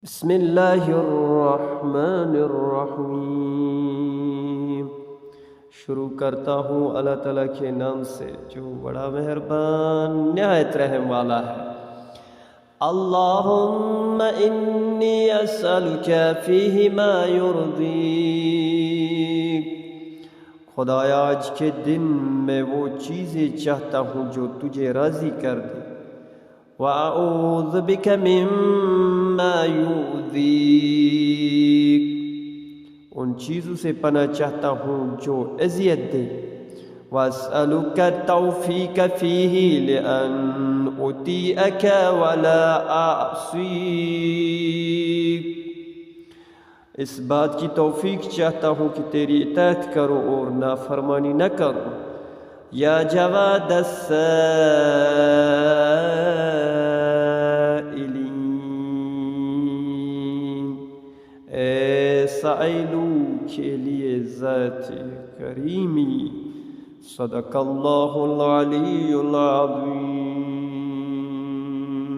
بسم اللہ الرحمن الرحیم۔ شروع کرتا ہوں اللہ تعالیٰ کے نام سے جو بڑا مہربان نہایت رحم والا ہے۔ اللہم انی اسألک فیہ ما یرضیک، خدایا آج کے دن میں وہ چیزیں چاہتا ہوں جو تجھے راضی کر دے، وَأَعُوذُ بِكَ مِمَّا يُؤْذِيك، ان چیزوں سے پناہ چاہتا ہوں جو اذیت دے، وَأَسْأَلُكَ التَّوْفِيقَ فِيهِ لِأَنْ أُطِيعَكَ وَلَا أَعْصِيك، اس بات کی توفیق چاہتا ہوں کہ تیری اطاعت کروں اور نافرمانی نہ کروں۔ یا جواد السائلین، اے سائلوں کے لیے ذات کریمی۔ صدق اللہ العلی العظیم۔